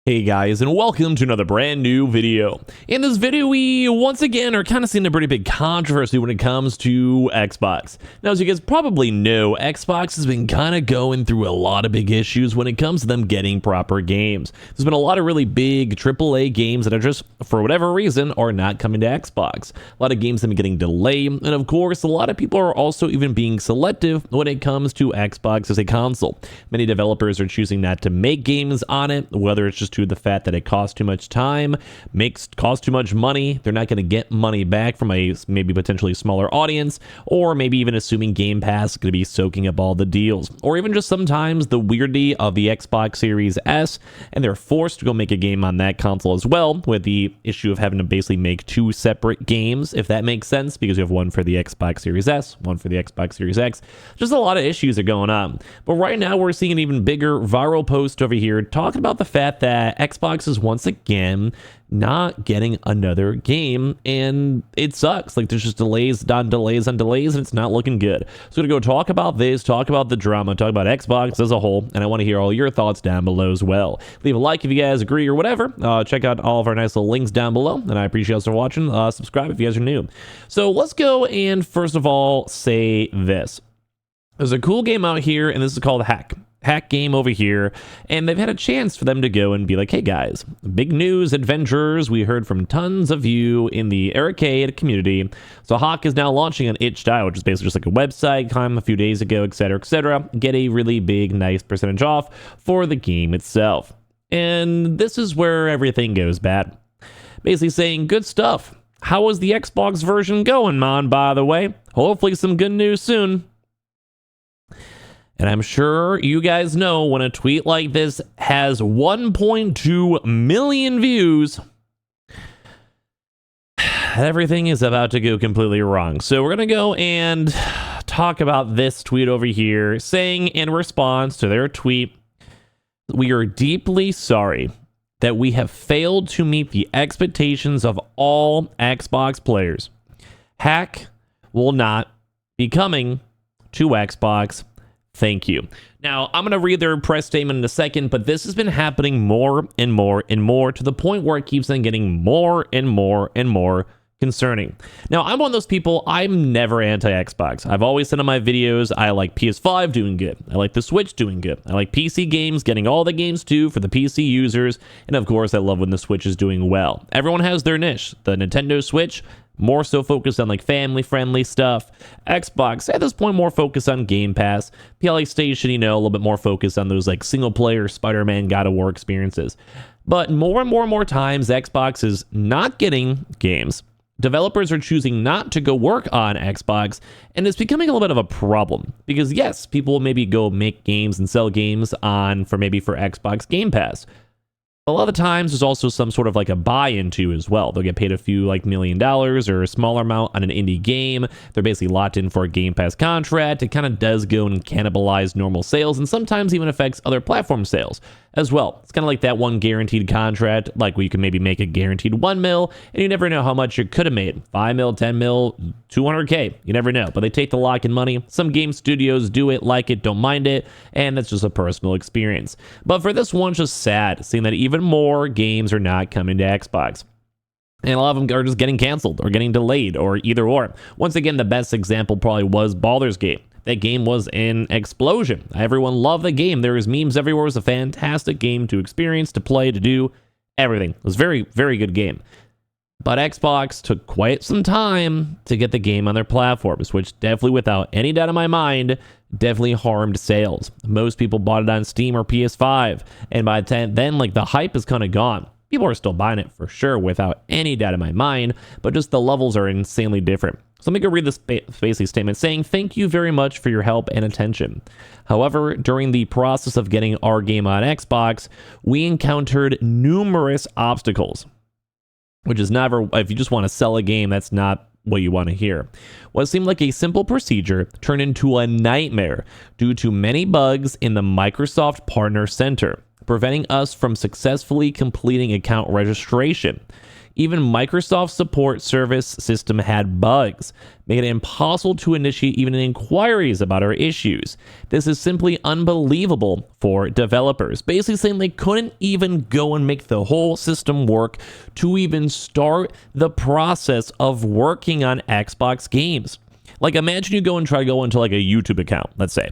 Hey guys, and welcome to another brand new video. In this video, we once again are kind of seeing a pretty big controversy when it comes to Xbox. Now, as you guys probably know, Xbox has been kind of going through a lot of big issues when it comes to them getting proper games. There's been a lot of really big AAA games that are just, for whatever reason, are not coming to Xbox. A lot of games have been getting delayed, and of course, a lot of people are also even being selective when it comes to Xbox as a console. Many developers are choosing not to make games on it, whether it's just to the fact that it costs too much time, costs too much money, they're not going to get money back from a maybe potentially smaller audience, or maybe even assuming Game Pass is going to be soaking up all the deals, or even just sometimes the weirdity of the Xbox Series S, and they're forced to go make a game on that console as well, with the issue of having to basically make two separate games, if that makes sense, because you have one for the Xbox Series S, one for the Xbox Series X. Just a lot of issues are going on. But right now we're seeing an even bigger viral post over here talking about the fact that Xbox is once again not getting another game, and it sucks. Like, there's just delays on delays on delays, and it's not looking good. So we're gonna go talk about this, talk about the drama, talk about Xbox as a whole, and I want to hear all your thoughts down below as well. Leave a like if you guys agree or whatever. Check out all of our nice little links down below, and I appreciate you guys for watching. Subscribe if you guys are new. So let's go and first of all say this. There's a cool game out here, and this is called Hack game over here, and they've had a chance for them to go and be like, hey guys, big news, adventurers, we heard from tons of you in the arcade community. So Hack is now launching an itch.io, which is basically just like a website, come a few days ago, etc., etc. Get a really big, nice percentage off for the game itself. And this is where everything goes bad. Basically saying, good stuff. How is the Xbox version going, man, by the way? Hopefully some good news soon. And I'm sure you guys know when a tweet like this has 1.2 million views, everything is about to go completely wrong. So we're going to go and talk about this tweet over here, saying in response to their tweet, we are deeply sorry that we have failed to meet the expectations of all Xbox players. Hack will not be coming to Xbox. Thank you. Now, I'm going to read their press statement in a second, but this has been happening more and more and more to the point where it keeps on getting more and more and more concerning. Now, I'm one of those people, I'm never anti-Xbox. I've always said in my videos, I like PS5 doing good. I like the Switch doing good. I like PC games, getting all the games too for the PC users. And of course, I love when the Switch is doing well. Everyone has their niche. The Nintendo Switch, more so focused on like family-friendly stuff. Xbox, at this point, more focused on Game Pass. PlayStation, you know, a little bit more focused on those like single-player Spider-Man, God of War experiences. But more and more and more times, Xbox is not getting games. Developers are choosing not to go work on Xbox, and it's becoming a little bit of a problem. Because yes, people will maybe go make games and sell games on for Xbox Game Pass. A lot of the times there's also some sort of like a buy-into as well. They'll get paid a few like $1 million or a smaller amount on an indie game. They're basically locked in for a Game Pass contract. It kind of does go and cannibalize normal sales, and sometimes even affects other platform sales as well. It's kind of like that one guaranteed contract, like where you can maybe make a guaranteed 1 mil, and you never know how much you could have made. 5 mil, 10 mil, 200K. You never know. But they take the lock-in money. Some game studios do it, like it, don't mind it, and that's just a personal experience. But for this one, it's just sad, seeing that even more games are not coming to Xbox. And a lot of them are just getting canceled or getting delayed or either or. Once again, the best example probably was Baldur's Gate. That game was an explosion. Everyone loved the game. There was memes everywhere. It was a fantastic game to experience, to play, to do everything. It was a very, very good game. But Xbox took quite some time to get the game on their platforms, which definitely, without any doubt in my mind, definitely harmed sales. Most people bought it on Steam or PS5, and by then, like, the hype is kind of gone. People are still buying it for sure, without any doubt in my mind, but just the levels are insanely different. So let me go read this basic statement saying, thank you very much for your help and attention. However, during the process of getting our game on Xbox, we encountered numerous obstacles, which is never, if you just want to sell a game, that's not what you want to hear. What seemed like a simple procedure turned into a nightmare due to many bugs in the Microsoft Partner Center, preventing us from successfully completing account registration. Even Microsoft's support service system had bugs, making it impossible to initiate even inquiries about our issues. This is simply unbelievable for developers, basically saying they couldn't even go and make the whole system work to even start the process of working on Xbox games. Like, imagine you go and try to go into like a YouTube account, let's say,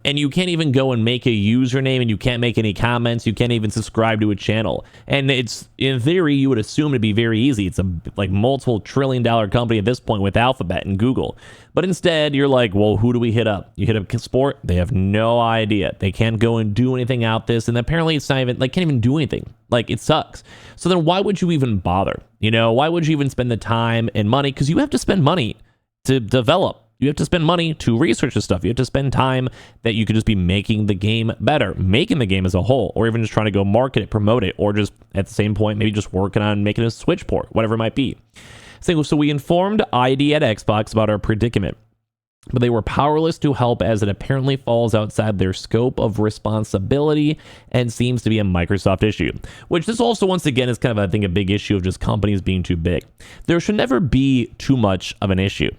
and you can't even go and make a username, and you can't make any comments, you can't even subscribe to a channel. And it's, in theory, you would assume it'd be very easy. It's a like multiple trillion-dollar company at this point with Alphabet and Google. But instead, you're like, well, who do we hit up? You hit up Sport, they have no idea. They can't go and do anything out this, and apparently it's not even, like, can't even do anything. Like, it sucks. So then why would you even bother? You know, why would you even spend the time and money? Because you have to spend money to develop. You have to spend money to research this stuff. You have to spend time that you could just be making the game better, making the game as a whole, or even just trying to go market it, promote it, or just at the same point, maybe just working on making a Switch port, whatever it might be. So we informed ID at Xbox about our predicament, but they were powerless to help as it apparently falls outside their scope of responsibility and seems to be a Microsoft issue, which this also, once again, is kind of, I think, a big issue of just companies being too big. There should never be too much of an issue.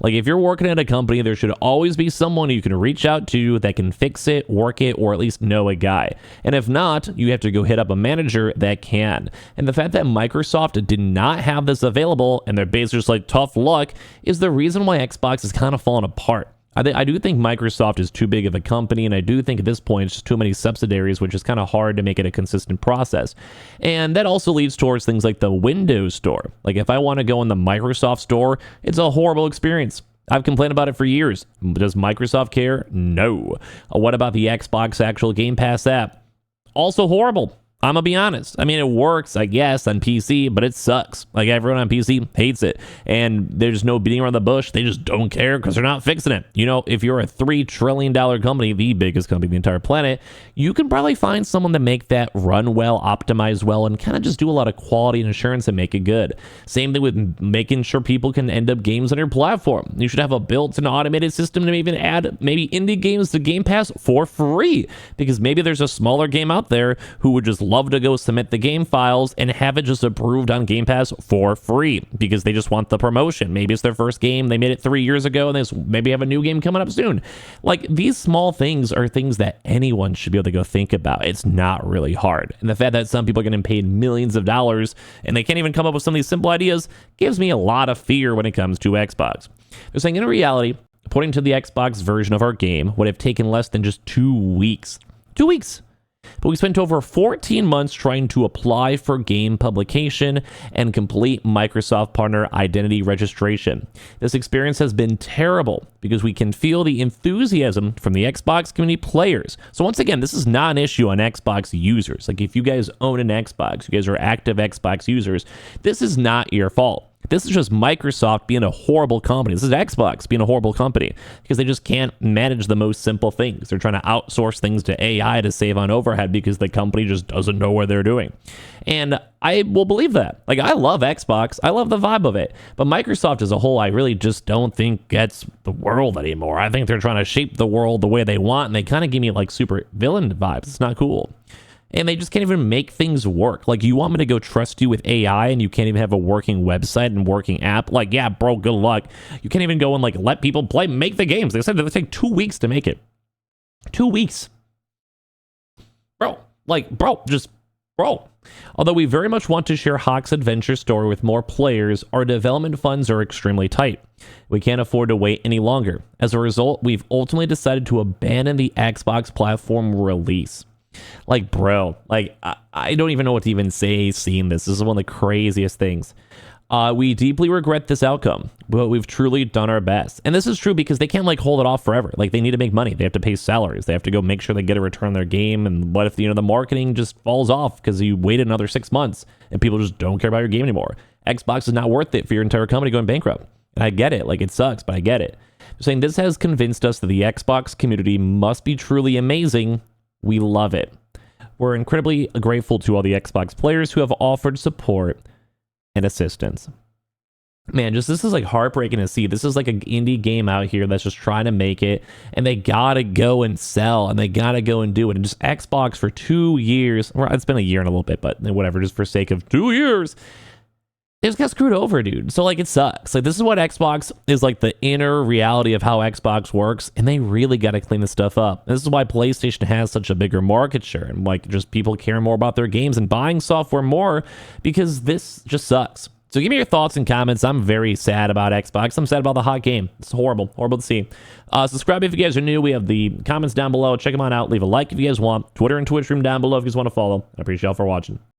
Like, if you're working at a company, there should always be someone you can reach out to that can fix it, work it, or at least know a guy. And if not, you have to go hit up a manager that can. And the fact that Microsoft did not have this available, and they're basically just like, tough luck, is the reason why Xbox is kind of falling apart. I do think Microsoft is too big of a company, and I do think at this point it's just too many subsidiaries, which is kind of hard to make it a consistent process. And that also leads towards things like the Windows Store. Like, if I want to go in the Microsoft Store, it's a horrible experience. I've complained about it for years. Does Microsoft care? No. What about the Xbox actual Game Pass app? Also horrible. I'm gonna be honest. I mean, it works, I guess, on PC, but it sucks. Like, everyone on PC hates it. And there's no beating around the bush. They just don't care because they're not fixing it. You know, if you're a $3 trillion company, the biggest company on the entire planet, you can probably find someone to make that run well, optimize well, and kind of just do a lot of quality and assurance and make it good. Same thing with making sure people can end up games on your platform. You should have a built-in automated system to even add maybe indie games to Game Pass for free, because maybe there's a smaller game out there who would just love to go submit the game files and have it just approved on Game Pass for free because they just want the promotion. Maybe it's their first game. They made it 3 years ago and they maybe have a new game coming up soon. Like, these small things are things that anyone should be able to go think about. It's not really hard. And the fact that some people are getting paid millions of dollars and they can't even come up with some of these simple ideas gives me a lot of fear when it comes to Xbox. They're saying in reality, according to the Xbox version of our game, would have taken less than just 2 weeks. 2 weeks. But we spent over 14 months trying to apply for game publication and complete Microsoft partner identity registration. This experience has been terrible because we can feel the enthusiasm from the Xbox community players. So once again, this is not an issue on Xbox users. Like, if you guys own an Xbox, you guys are active Xbox users, this is not your fault. This is just Microsoft being a horrible company. This is Xbox being a horrible company because they just can't manage the most simple things. They're trying to outsource things to AI to save on overhead because the company just doesn't know what they're doing. And I will believe that. Like, I love Xbox. I love the vibe of it. But Microsoft as a whole, I really just don't think gets the world anymore. I think they're trying to shape the world the way they want, and they kind of give me like super villain vibes. It's not cool. And they just can't even make things work. Like, you want me to go trust you with AI and you can't even have a working website and working app? Like, yeah, bro, good luck. You can't even go and like let people play, make the games. They said that it would take 2 weeks to make it. 2 weeks. Bro, bro. Although we very much want to share Hawk's adventure story with more players, our development funds are extremely tight. We can't afford to wait any longer. As a result, we've ultimately decided to abandon the Xbox platform release. Like, bro, like, I don't even know what to even say seeing this. This is one of the craziest things. We deeply regret this outcome, but we've truly done our best. And this is true because they can't like hold it off forever. Like, they need to make money. They have to pay salaries. They have to go make sure they get a return on their game. And what if, you know, the marketing just falls off because you waited another 6 months and people just don't care about your game anymore? Xbox is not worth it for your entire company going bankrupt. And I get it. Like, it sucks, but I get it. They're saying this has convinced us that the Xbox community must be truly amazing. We love it. We're incredibly grateful to all the Xbox players who have offered support and assistance. Man, just this is like heartbreaking to see. This is like an indie game out here that's just trying to make it, and they gotta go and sell, and they gotta go and do it. And just Xbox for 2 years, or it's been a year and a little bit, but whatever, just for sake of 2 years, they just got screwed over, dude. So like it sucks. Like this is what Xbox is like, the inner reality of how Xbox works, and they really got to clean this stuff up. This is why PlayStation has such a bigger market share, and like just people care more about their games and buying software more, because this just sucks. So give me your thoughts and comments. I'm very sad about Xbox. I'm sad about the hot game. It's horrible to see. Subscribe if you guys are new. We have the comments down below. Check them on out. Leave a like if you guys want. Twitter and Twitch room down below if you guys want to follow. I appreciate y'all for watching.